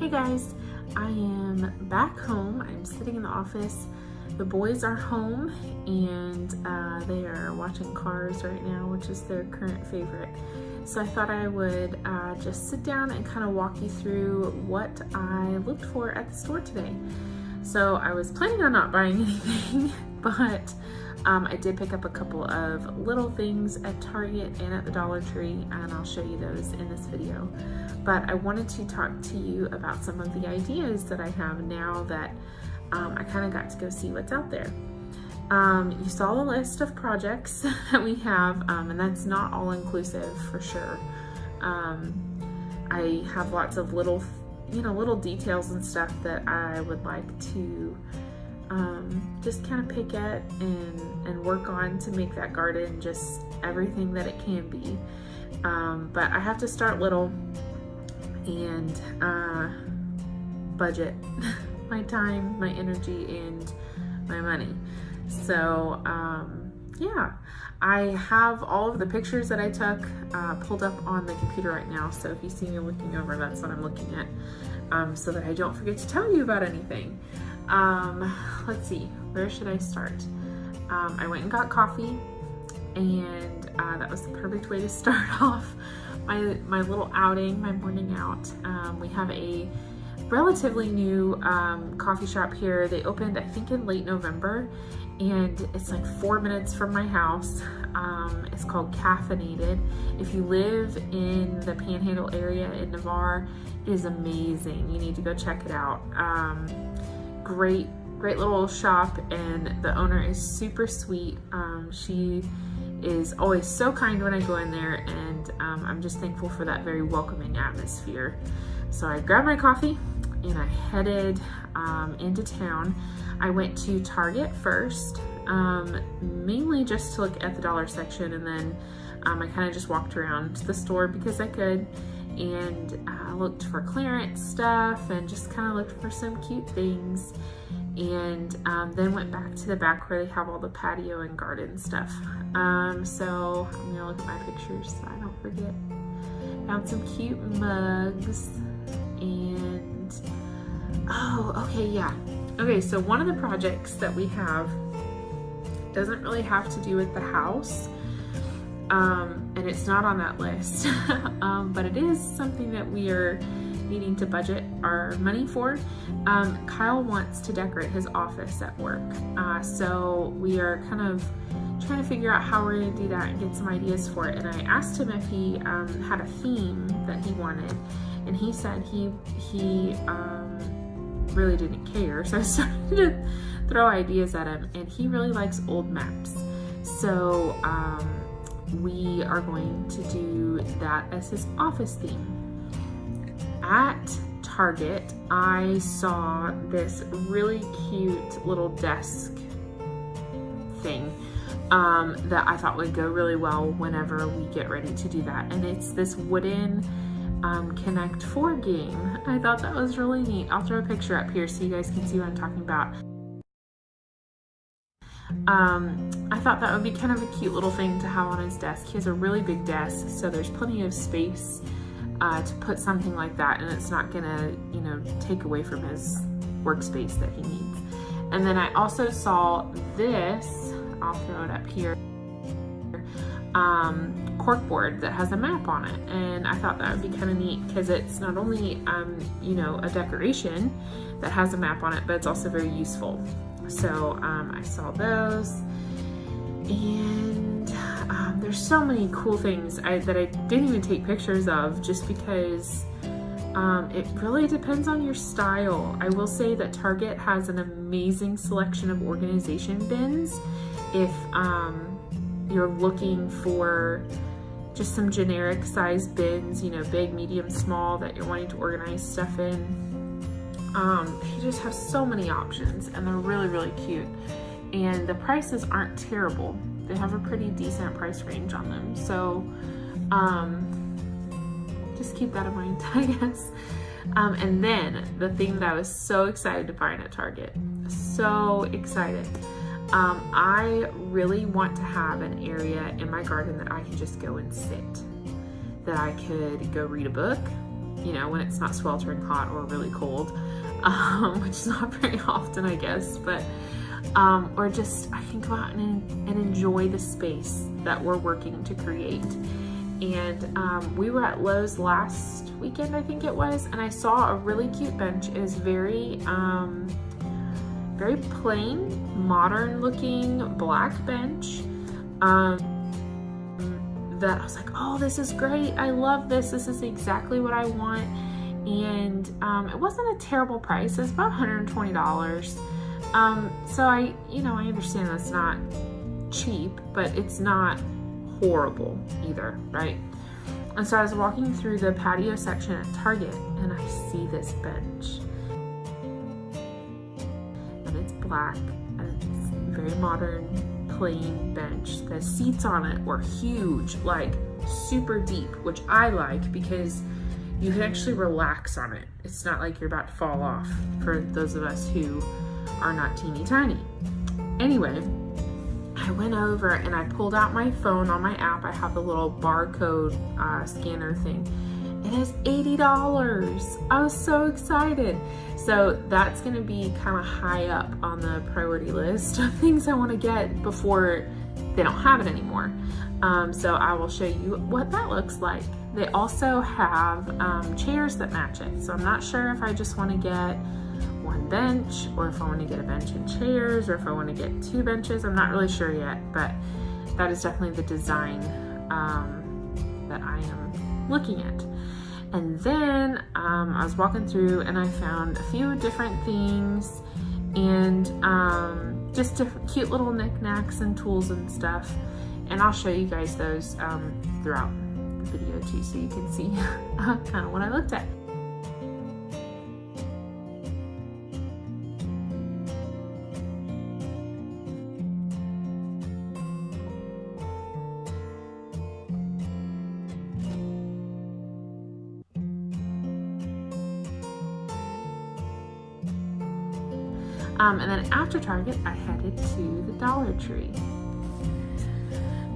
Hey guys, I am back home. I'm sitting in the office. The boys are home and they are watching Cars right now, which is their current favorite. So I thought I would just sit down and kind of walk you through what I looked for at the store today. So I was planning on not buying anything, but I did pick up a couple of little things at Target and at the Dollar Tree, and I'll show you those in this video. But I wanted to talk to you about some of the ideas that I have now that I kind of got to go see what's out there. You saw the list of projects that we have, and that's not all inclusive for sure. I have lots of little details and stuff that I would like to just kind of pick at and work on to make that garden just everything that it can be. But I have to start little and budget my time, my energy, and my money. So yeah, I have all of the pictures that I took pulled up on the computer right now. So if you see me looking over, that's what I'm looking at, so that I don't forget to tell you about anything. Let's see, where should I start? I went and got coffee, and that was the perfect way to start off my little outing, my morning out. We have a relatively new coffee shop here. They opened, I think, in late November, and it's like 4 minutes from my house. It's called Caffeinated. If you live in the Panhandle area in Navarre, it is amazing. You need to go check it out. Great little shop, and the owner is super sweet. She is always so kind when I go in there, and I'm just thankful for that very welcoming atmosphere. So I grabbed my coffee and I headed into town. I went to Target first, mainly just to look at the dollar section, and then I kind of just walked around the store because I could, and looked for clearance stuff and just kind of looked for some cute things, and then went back to the back where they have all the patio and garden stuff. So I'm gonna look at my pictures so I don't forget. Found some cute mugs, and oh, okay, yeah. Okay, so one of the projects that we have doesn't really have to do with the house, and it's not on that list, but it is something that we are needing to budget our money for. Kyle wants to decorate his office at work, so we are kind of trying to figure out how we're going to do that and get some ideas for it. And I asked him if he had a theme that he wanted, and he said he really didn't care. So I started to throw ideas at him, and he really likes old maps. So we are going to do that as his office theme. At Target, I saw this really cute little desk thing that I thought would go really well whenever we get ready to do that. And it's this wooden Connect 4 game. I thought that was really neat. I'll throw a picture up here so you guys can see what I'm talking about. I thought that would be kind of a cute little thing to have on his desk. He has a really big desk, so there's plenty of space to put something like that, and it's not gonna, take away from his workspace that he needs. And then I also saw this, I'll throw it up here, corkboard that has a map on it, and I thought that would be kind of neat because it's not only a decoration that has a map on it, but it's also very useful. So I saw those, and there's so many cool things that I didn't even take pictures of, just because it really depends on your style. I will say that Target has an amazing selection of organization bins if you're looking for just some generic size bins, big, medium, small, that you're wanting to organize stuff in. They just have so many options, and they're really, really cute. And the prices aren't terrible. They have a pretty decent price range on them. So just keep that in mind, I guess. And then the thing that I was so excited to find at Target, so excited. I really want to have an area in my garden that I can just go and sit, that I could go read a book, you know, when it's not sweltering hot or really cold, which is not very often, I guess, but or just I can go out and enjoy the space that we're working to create. And we were at Lowe's last weekend, I think it was, and I saw a really cute bench. It is very very plain, modern looking black bench that I was like, oh, this is great, I love this, this is exactly what I want. And it wasn't a terrible price, it was about $120. So I understand that's not cheap, but it's not horrible either, right? And so I was walking through the patio section at Target and I see this bench. And it's black and it's very modern, plain bench. The seats on it were huge, like super deep, which I like because you can actually relax on it. It's not like you're about to fall off for those of us who are not teeny tiny. Anyway, I went over and I pulled out my phone on my app. I have the little barcode scanner thing. It is $80. I was so excited. So that's gonna be kind of high up on the priority list of things I want to get before they don't have it anymore. So I will show you what that looks like. They also have chairs that match it. So I'm not sure if I just want to get one bench or if I want to get a bench and chairs or if I want to get two benches. I'm not really sure yet, but that is definitely the design that I am looking at. And then I was walking through and I found a few different things and just different cute little knickknacks and tools and stuff. And I'll show you guys those throughout the video too, so you can see kind of what I looked at. And then after Target, I headed to the Dollar Tree.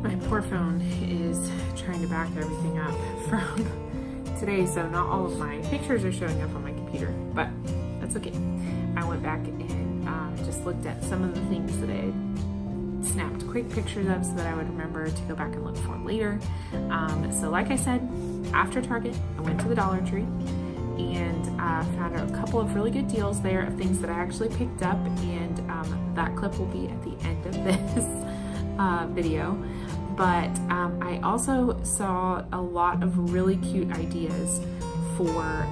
My poor phone is trying to back everything up from today, so not all of my pictures are showing up on my computer, but that's okay. I went back and just looked at some of the things that I had snapped quick pictures of so that I would remember to go back and look for later. So like I said, after Target, I went to the Dollar Tree and found a couple of really good deals there of things that I actually picked up, and that clip will be at the end of this video. But I also saw a lot of really cute ideas for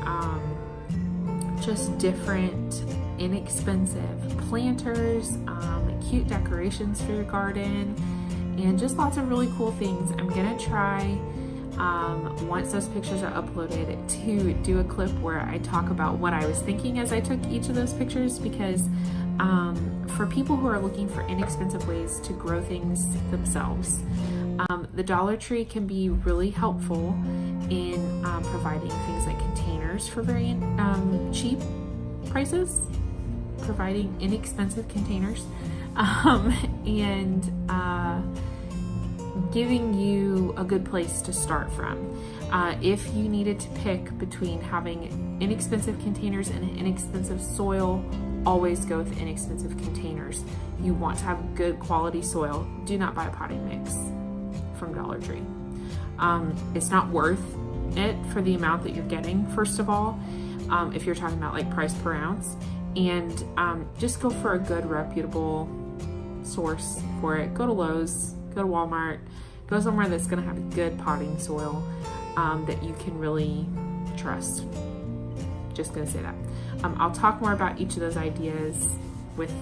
just different inexpensive planters, cute decorations for your garden, and just lots of really cool things. I'm gonna try once those pictures are uploaded to do a clip where I talk about what I was thinking as I took each of those pictures, because for people who are looking for inexpensive ways to grow things themselves, the Dollar Tree can be really helpful in providing things like containers for very cheap prices, providing inexpensive containers, and giving you a good place to start from. If you needed to pick between having inexpensive containers and inexpensive soil, always go with inexpensive containers. You want to have good quality soil. Do not buy a potting mix from Dollar Tree. It's not worth it for the amount that you're getting, first of all, if you're talking about like price per ounce. And just go for a good reputable source for it. Go to Lowe's, go to Walmart, go somewhere that's going to have a good potting soil that you can really trust. Just going to say that. I'll talk more about each of those ideas with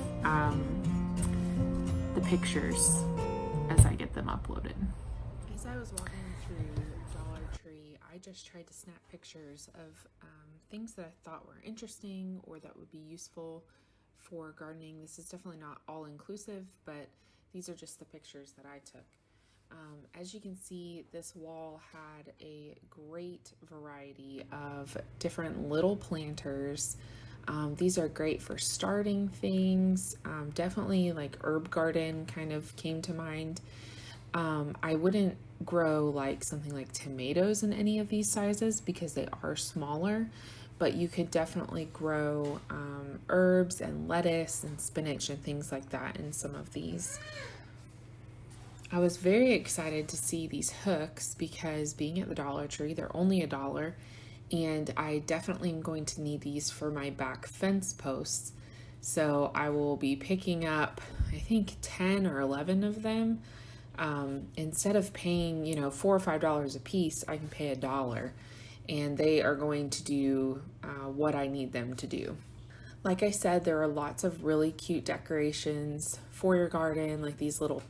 the pictures as I get them uploaded. As I was walking through Dollar Tree, I just tried to snap pictures of things that I thought were interesting or that would be useful for gardening. This is definitely not all inclusive, but these are just the pictures that I took. As you can see, this wall had a great variety of different little planters. These are great for starting things. Definitely like herb garden kind of came to mind. I wouldn't grow like something like tomatoes in any of these sizes because they are smaller, but you could definitely grow herbs and lettuce and spinach and things like that in some of these. I was very excited to see these hooks because being at the Dollar Tree, they're only $1, and I definitely am going to need these for my back fence posts. So I will be picking up, I think, 10 or 11 of them. Instead of paying, $4 or $5 a piece, I can pay $1, and they are going to do what I need them to do. Like I said, there are lots of really cute decorations for your garden, like these little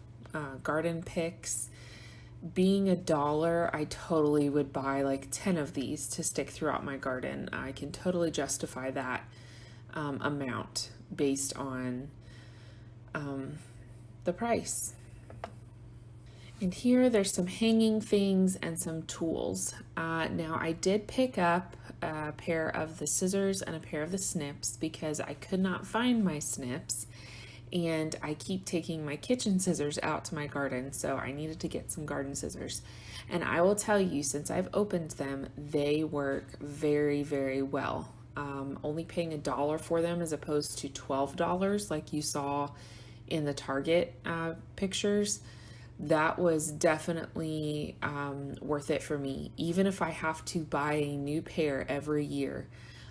garden picks. Being $1, I totally would buy like 10 of these to stick throughout my garden. I can totally justify that amount based on the price. And here there's some hanging things and some tools. Now I did pick up a pair of the scissors and a pair of the snips because I could not find my snips, and I keep taking my kitchen scissors out to my garden, so I needed to get some garden scissors. And I will tell you, since I've opened them, they work very, very well. Only paying $1 for them as opposed to $12 like you saw in the Target pictures. That was definitely worth it for me. Even if I have to buy a new pair every year,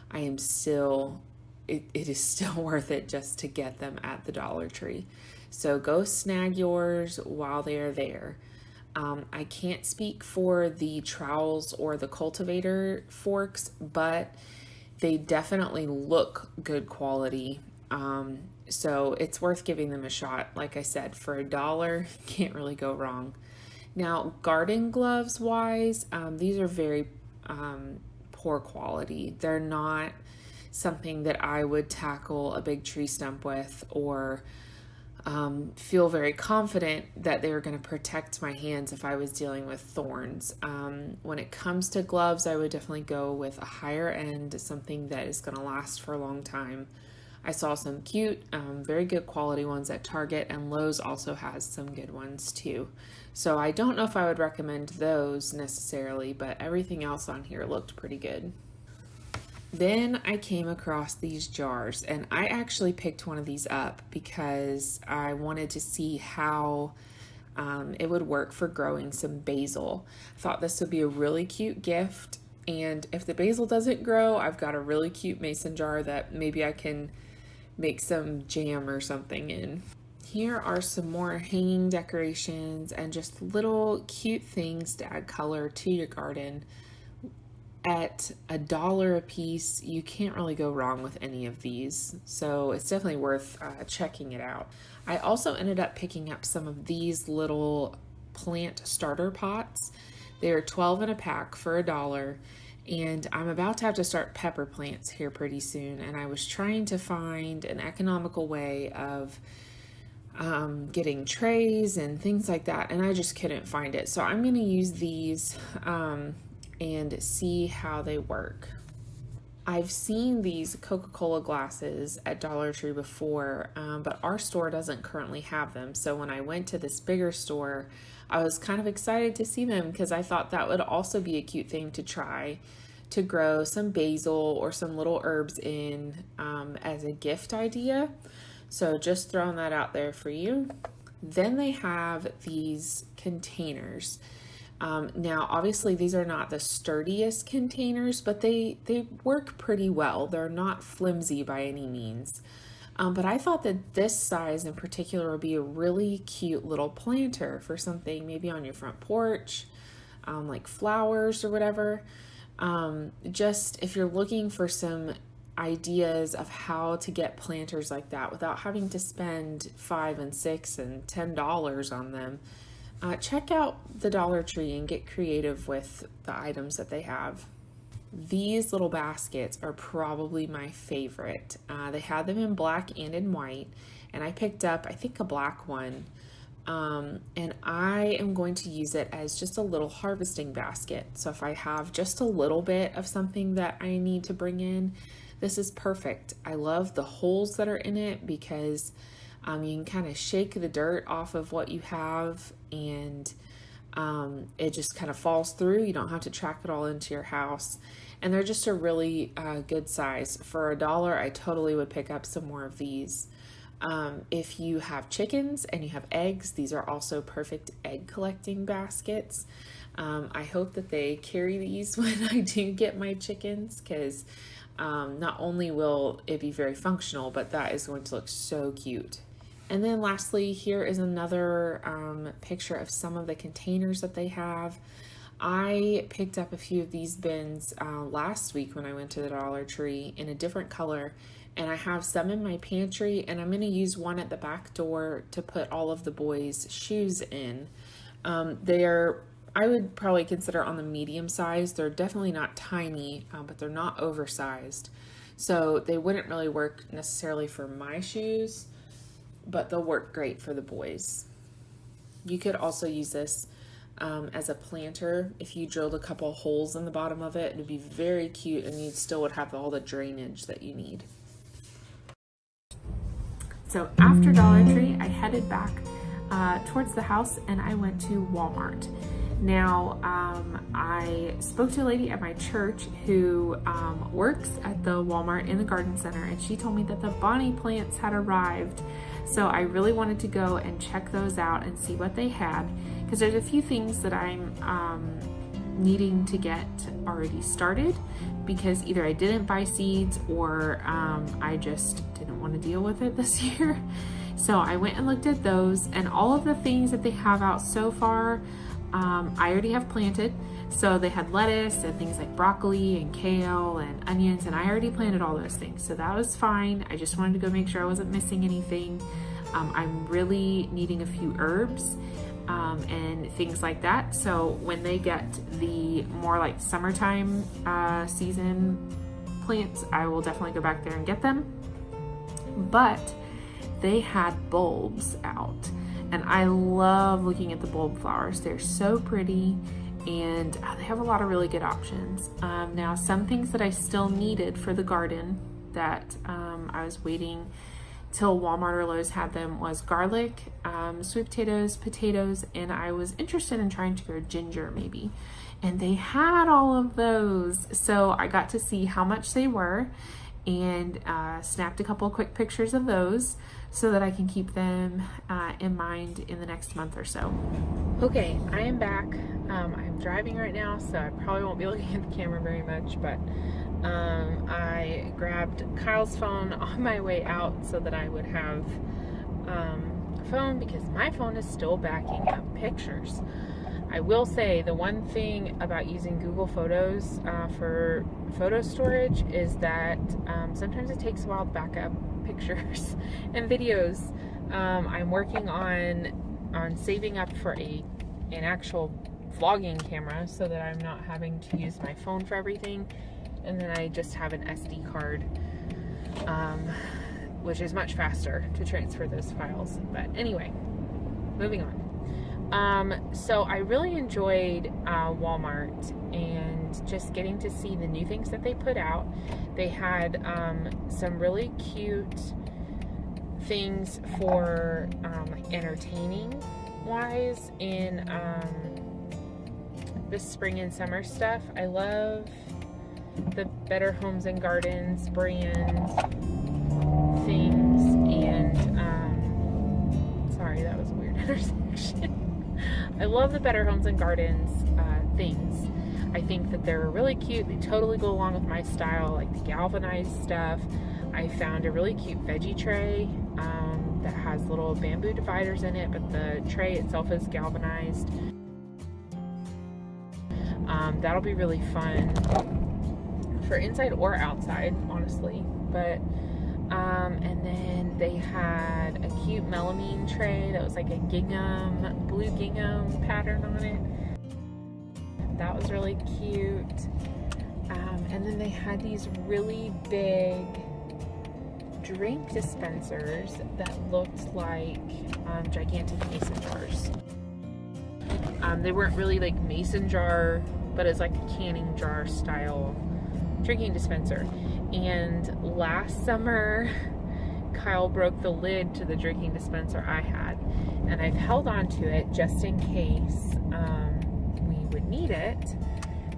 I am still, it is still worth it just to get them at the Dollar Tree. So go snag yours while they are there. I can't speak for the trowels or the cultivator forks, but they definitely look good quality. So it's worth giving them a shot. Like I said, for $1, can't really go wrong. Now, garden gloves wise, these are very poor quality. They're not something that I would tackle a big tree stump with or feel very confident that they were going to protect my hands if I was dealing with thorns. When it comes to gloves, I would definitely go with a higher end, something that is going to last for a long time. I saw some cute, very good quality ones at Target, and Lowe's also has some good ones too. So I don't know if I would recommend those necessarily, but everything else on here looked pretty good. Then I came across these jars, and I actually picked one of these up because I wanted to see how it would work for growing some basil. I thought this would be a really cute gift, and if the basil doesn't grow, I've got a really cute mason jar that maybe I can make some jam or something in. Here are some more hanging decorations and just little cute things to add color to your garden. At $1 a piece, you can't really go wrong with any of these, so it's definitely worth checking it out. I also ended up picking up some of these little plant starter pots. They are 12 in a pack for $1, and I'm about to have to start pepper plants here pretty soon, and I was trying to find an economical way of getting trays and things like that, and I just couldn't find it. So I'm going to use these and see how they work. I've seen these Coca-Cola glasses at Dollar Tree before, but our store doesn't currently have them. So when I went to this bigger store, I was kind of excited to see them because I thought that would also be a cute thing to try to grow some basil or some little herbs in as a gift idea. So just throwing that out there for you. Then they have these containers. Now, obviously, these are not the sturdiest containers, but they work pretty well. They're not flimsy by any means. But I thought that this size in particular would be a really cute little planter for something maybe on your front porch, like flowers or whatever. Just if you're looking for some ideas of how to get planters like that without having to spend $5 and $6 and $10 on them, check out the Dollar Tree and get creative with the items that they have. These little baskets are probably my favorite. They had them in black and in white, and I picked up, I think, a black one. And I am going to use it as just a little harvesting basket. So if I have just a little bit of something that I need to bring in, this is perfect. I love the holes that are in it because you can kind of shake the dirt off of what you have and it just kind of falls through. You don't have to track it all into your house. And they're just a really good size. For $1, I totally would pick up some more of these. If you have chickens and you have eggs, these are also perfect egg collecting baskets. I hope that they carry these when I do get my chickens, because not only will it be very functional, but that is going to look so cute. And then lastly, here is another picture of some of the containers that they have. I picked up a few of these bins last week when I went to the Dollar Tree in a different color, and I have some in my pantry, and I'm going to use one at the back door to put all of the boys' shoes in. I would probably consider on the medium size. They're definitely not tiny, but they're not oversized. So they wouldn't really work necessarily for my shoes, but they'll work great for the boys. You could also use this as a planter. If you drilled a couple holes in the bottom of it, it would be very cute, and you still would have all the drainage that you need. So after Dollar Tree, I headed back towards the house, and I went to Walmart. Now, I spoke to a lady at my church who works at the Walmart in the garden center, and she told me that the Bonnie plants had arrived. So I really wanted to go and check those out and see what they had, because there's a few things that I'm needing to get already started, because either I didn't buy seeds or I just didn't want to deal with it this year. So I went and looked at those, and all of the things that they have out so far, I already have planted. So they had lettuce and things like broccoli and kale and onions, and I already planted all those things. So that was fine. I just wanted to go make sure I wasn't missing anything. I'm really needing a few herbs and things like that. So when they get the more like summertime season plants, I will definitely go back there and get them. But they had bulbs out, and I love looking at the bulb flowers. They're so pretty, and they have a lot of really good options. Now, some things that I still needed for the garden that I was waiting till Walmart or Lowe's had them was garlic, sweet potatoes, and I was interested in trying to grow ginger maybe. And they had all of those. So I got to see how much they were, and snapped a couple quick pictures of those so that I can keep them in mind in the next month or so. Okay, I am back. I'm driving right now, so I probably won't be looking at the camera very much, but I grabbed Kyle's phone on my way out so that I would have a phone, because my phone is still backing up pictures. I will say the one thing about using Google Photos for photo storage is that sometimes it takes a while to back up pictures and videos. I'm working on saving up for an actual vlogging camera so that I'm not having to use my phone for everything, and then I just have an SD card, which is much faster to transfer those files. But anyway, moving on. So I really enjoyed Walmart and just getting to see the new things that they put out. They had some really cute things for like entertaining wise in the spring and summer stuff. I love the Better Homes and Gardens brand things, and sorry, that was a weird intersection. I love the Better Homes and Gardens things. I think that they're really cute. They totally go along with my style, like the galvanized stuff. I found a really cute veggie tray that has little bamboo dividers in it, but the tray itself is galvanized. That'll be really fun for inside or outside, honestly. But and then they had a cute melamine tray that was like a gingham, blue gingham pattern on it. That was really cute. And then they had these really big drink dispensers that looked like gigantic mason jars. They weren't really like mason jar, but it's like a canning jar style drinking dispenser. And last summer, Kyle broke the lid to the drinking dispenser I had, and I've held on to it just in case we would need it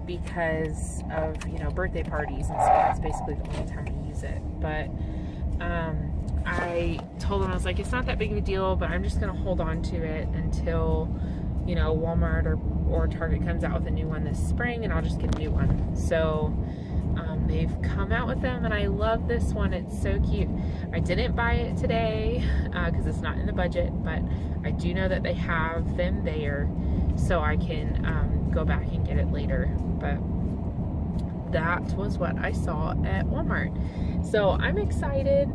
because of, you know, birthday parties and stuff. That's basically the only time we use it. But I told him, I was like, it's not that big of a deal, but I'm just gonna hold on to it until, you know, Walmart or Target comes out with a new one this spring, and I'll just get a new one. So they've come out with them, and I love this one. It's so cute. I didn't buy it today because it's not in the budget, but I do know that they have them there, so I can go back and get it later. But that was what I saw at Walmart. So I'm excited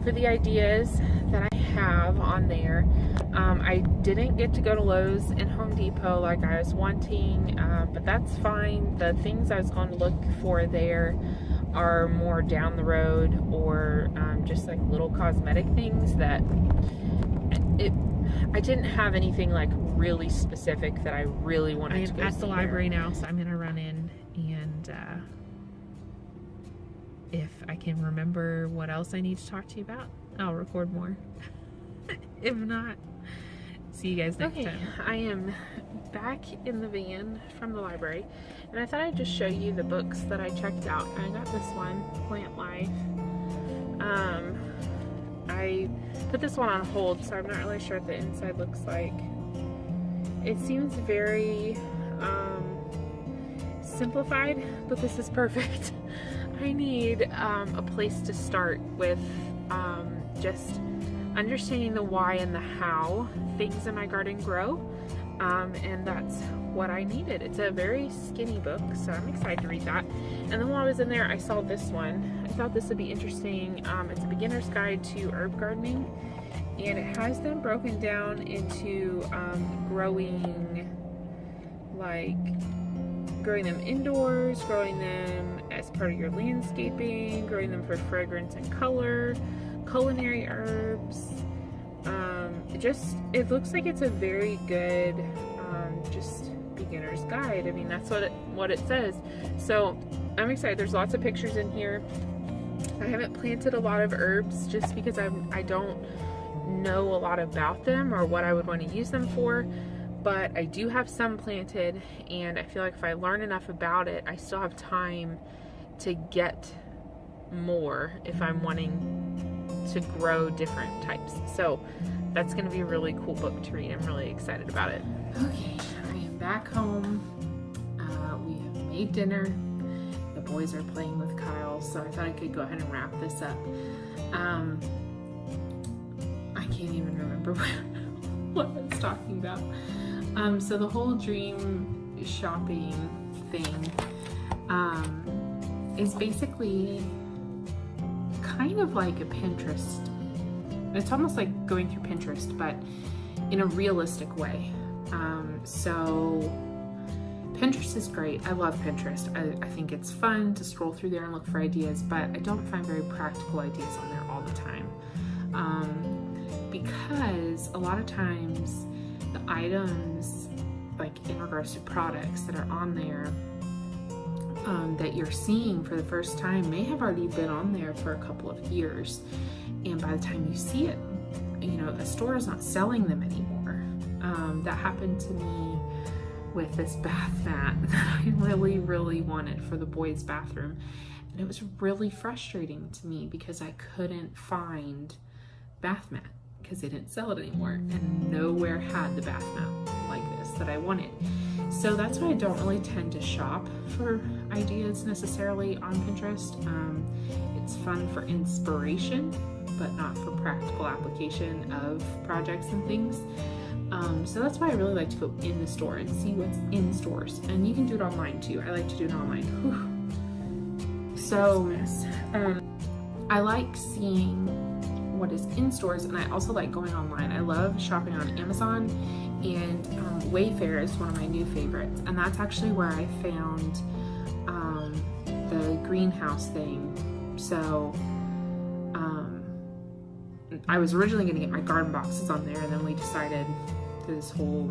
for the ideas that I have on there. I didn't get to go to Lowe's and Home Depot like I was wanting, but that's fine. The things I was going to look for there are more down the road, or just like little cosmetic things that I didn't have anything like really specific that I really wanted to go see. I am at the library now, so I'm gonna run in, and if I can remember what else I need to talk to you about, I'll record more. If not, see you guys next time. I am back in the van from the library, and I thought I'd just show you the books that I checked out. I got this one, Plant Life. I put this one on hold, so I'm not really sure what the inside looks like. It seems very simplified, but this is perfect. I need a place to start with just understanding the why and the how things in my garden grow, and that's what I needed. It's a very skinny book, so I'm excited to read that. And then while I was in there, I saw this one. I thought this would be interesting. It's a beginner's guide to herb gardening, and it has them broken down into growing them indoors, growing them as part of your landscaping, growing them for fragrance and color, culinary herbs. It looks like it's a very good just beginner's guide. I mean, that's what it says. So I'm excited. There's lots of pictures in here. I haven't planted a lot of herbs just because I don't know a lot about them or what I would want to use them for, but I do have some planted, and I feel like if I learn enough about it, I still have time to get more if I'm wanting to grow different types. So that's going to be a really cool book to read. I'm really excited about it. Okay, I am back home. We have made dinner. The boys are playing with Kyle, so I thought I could go ahead and wrap this up. I can't even remember what I was talking about. So the whole dream shopping thing is basically kind of like a Pinterest. It's almost like going through Pinterest, but in a realistic way. So Pinterest is great. I love Pinterest. I think it's fun to scroll through there and look for ideas, but I don't find very practical ideas on there all the time. Because a lot of times the items, like in regards to products that are on there, that you're seeing for the first time may have already been on there for a couple of years, and by the time you see it, you know, a store is not selling them anymore. That happened to me with this bath mat that I really, really wanted for the boys' bathroom, and it was really frustrating to me because I couldn't find bath mat because they didn't sell it anymore, and nowhere had the bath mat like this that I wanted. So that's why I don't really tend to shop for ideas necessarily on Pinterest. It's fun for inspiration, but not for practical application of projects and things. So that's why I really like to go in the store and see what's in stores. And you can do it online too. I like to do it online. Whew. So I like seeing what is in stores, and I also like going online. I love shopping on Amazon, and Wayfair is one of my new favorites, and that's actually where I found the greenhouse thing. So I was originally going to get my garden boxes on there, and then we decided this whole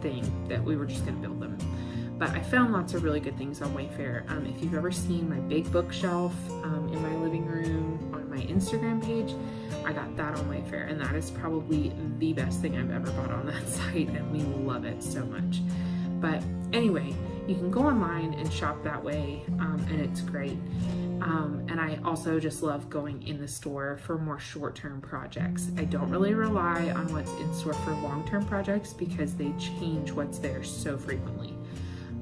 thing that we were just going to build them. But I found lots of really good things on Wayfair. If you've ever seen my big bookshelf in my living room on my Instagram page, I got that on Wayfair, and that is probably the best thing I've ever bought on that site, and we love it so much. But anyway, you can go online and shop that way, and it's great. And I also just love going in the store for more short-term projects. I don't really rely on what's in store for long-term projects because they change what's there so frequently.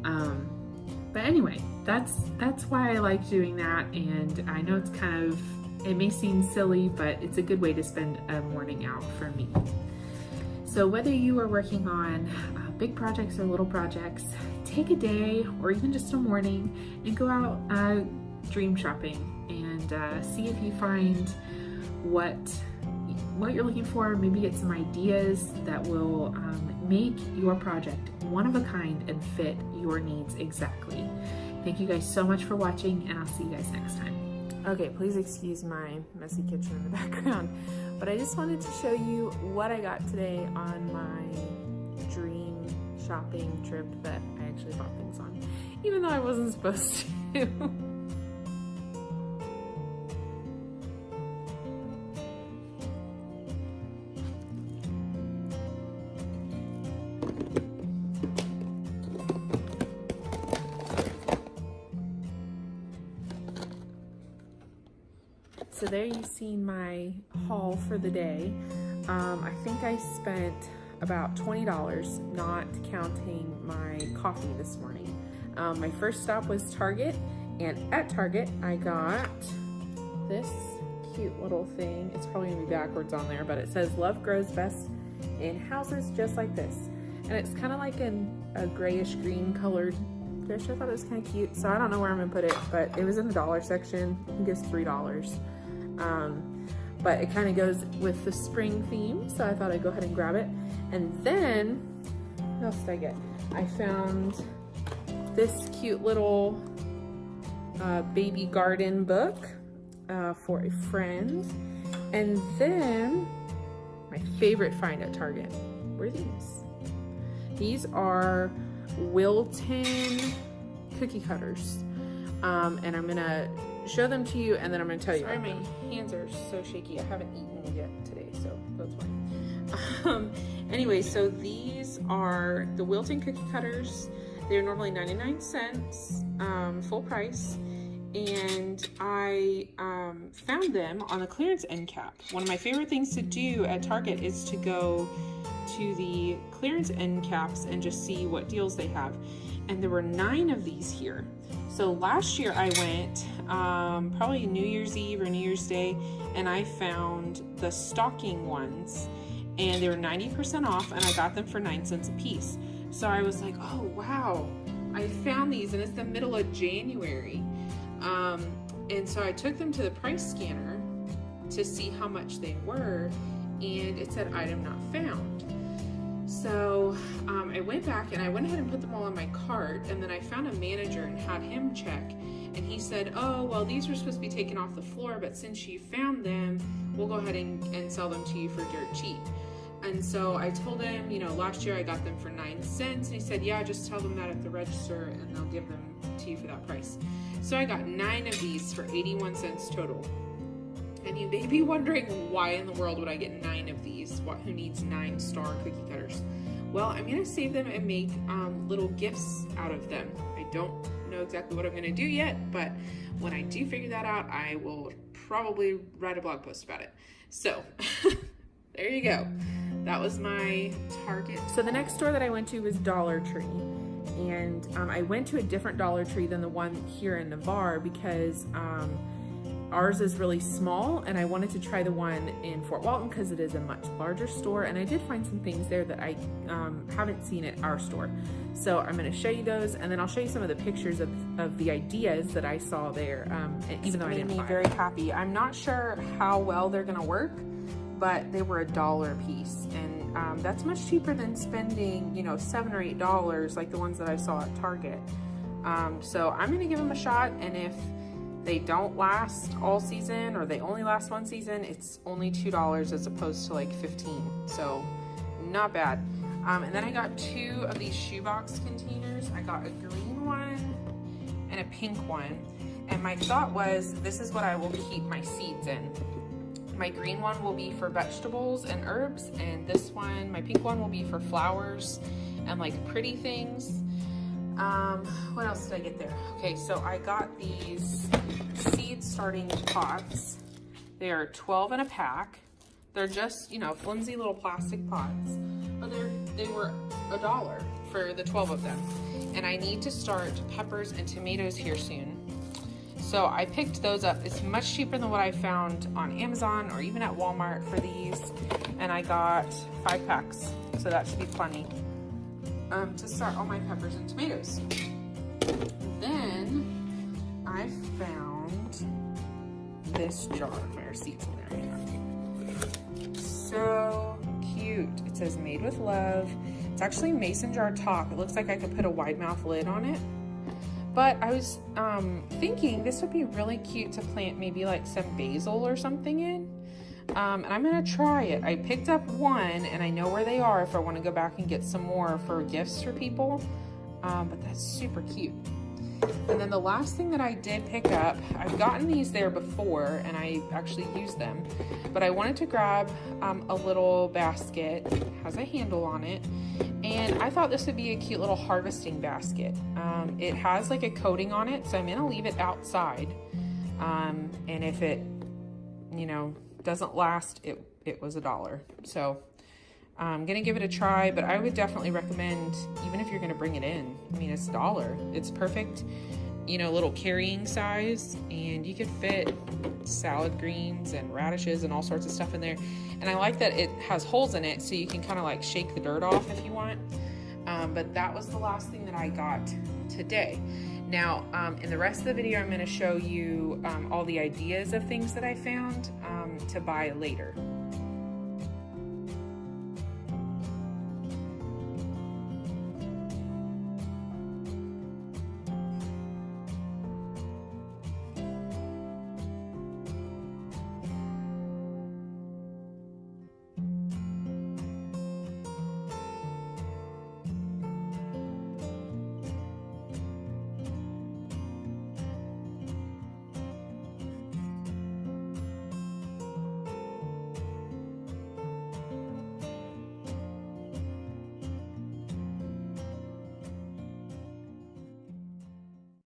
But anyway, that's why I like doing that, and I know it's it may seem silly, but it's a good way to spend a morning out for me. So whether you are working on big projects or little projects, take a day or even just a morning and go out dream shopping and see if you find what you're looking for. Maybe get some ideas that will make your project one of a kind and fit your needs exactly. Thank you guys so much for watching, and I'll see you guys next time. Okay, please excuse my messy kitchen in the background, but I just wanted to show you what I got today on my dream shopping trip that I actually bought things on, even though I wasn't supposed to. So there you've seen my haul for the day. I think I spent about $20, not counting my coffee this morning. My first stop was Target, and at Target I got this cute little thing. It's probably gonna be backwards on there, but it says love grows best in houses just like this. And it's kind of like a grayish green colored dish. I thought it was kind of cute, so I don't know where I'm gonna put it, but it was in the dollar section. I think it's $3. But it kind of goes with the spring theme, so I thought I'd go ahead and grab it. And then, what else did I get? I found this cute little baby garden book for a friend. And then, my favorite find at Target were these. These are Wilton cookie cutters. And I'm gonna show them to you, and then I'm gonna tell you. Sorry, my hands are so shaky. I haven't eaten yet today, so that's fine. Anyway, so these are the Wilton cookie cutters. They're normally 99 cents, full price, and I found them on the clearance end cap. One of my favorite things to do at Target is to go to the clearance end caps and just see what deals they have. And there were 9 of these here. So last year I went, probably New Year's Eve or New Year's Day, and I found the stocking ones, and they were 90% off, and I got them for 9 cents a piece. So I was like, oh wow, I found these, and it's the middle of January. And so I took them to the price scanner to see how much they were, and it said item not found. So I went back and I went ahead and put them all in my cart, and then I found a manager and had him check, and he said, oh, well, these were supposed to be taken off the floor, but since you found them, we'll go ahead and sell them to you for dirt cheap. And so I told him, you know, last year I got them for 9 cents, and he said, yeah, just tell them that at the register and they'll give them to you for that price. So I got 9 of these for 81 cents total. And you may be wondering, why in the world would I get 9 of these? Who needs 9 star cookie cutters? Well, I'm gonna save them and make little gifts out of them. I don't know exactly what I'm gonna do yet, but when I do figure that out, I will probably write a blog post about it. So there you go. That was my Target. So the next store that I went to was Dollar Tree. And I went to a different Dollar Tree than the one here in Navarre because ours is really small, and I wanted to try the one in Fort Walton because it is a much larger store, and I did find some things there that I haven't seen at our store. So I'm going to show you those, and then I'll show you some of the pictures of the ideas that I saw there, even though I didn't buy. It made me very happy. I'm not sure how well they're going to work, but they were $1 a piece, and that's much cheaper than spending, you know, $7 or $8 like the ones that I saw at Target. So I'm going to give them a shot, and if they don't last all season, or they only last one season, it's only $2 as opposed to like $15, so not bad. And then I got 2 of these shoebox containers. I got a green one and a pink one, And my thought was, this is what I will keep my seeds in. My green one will be for vegetables and herbs, and this one, my pink one, will be for flowers and like pretty things. What else did I get there? Okay, so I got these seed starting pots. They are 12 in a pack. They're just, you know, flimsy little plastic pots, but they were $1 for the 12 of them. And I need to start peppers and tomatoes here soon. So I picked those up. It's much cheaper than what I found on Amazon or even at Walmart for these. And I got 5 packs, so that should be plenty to start all my peppers and tomatoes. Then I found this jar. My receipts in there. So cute. It says made with love. It's actually mason jar top. It looks like I could put a wide mouth lid on it. But I was thinking this would be really cute to plant maybe like some basil or something in. And I'm gonna try it. I picked up one and I know where they are if I wanna go back and get some more for gifts for people. But that's super cute. And then the last thing that I did pick up, I've gotten these there before and I actually used them, but I wanted to grab a little basket, has a handle on it, and I thought this would be a cute little harvesting basket. It has like a coating on it, so I'm gonna leave it outside. And if it, you know, doesn't last, it was $1. So I'm gonna give it a try, but I would definitely recommend, even if you're gonna bring it in, I mean, it's $1. It's perfect, you know, little carrying size, and you could fit salad greens and radishes and all sorts of stuff in there. And I like that it has holes in it, so you can kind of like shake the dirt off if you want. But that was the last thing that I got today. Now, in the rest of the video, I'm gonna show you all the ideas of things that I found to buy later.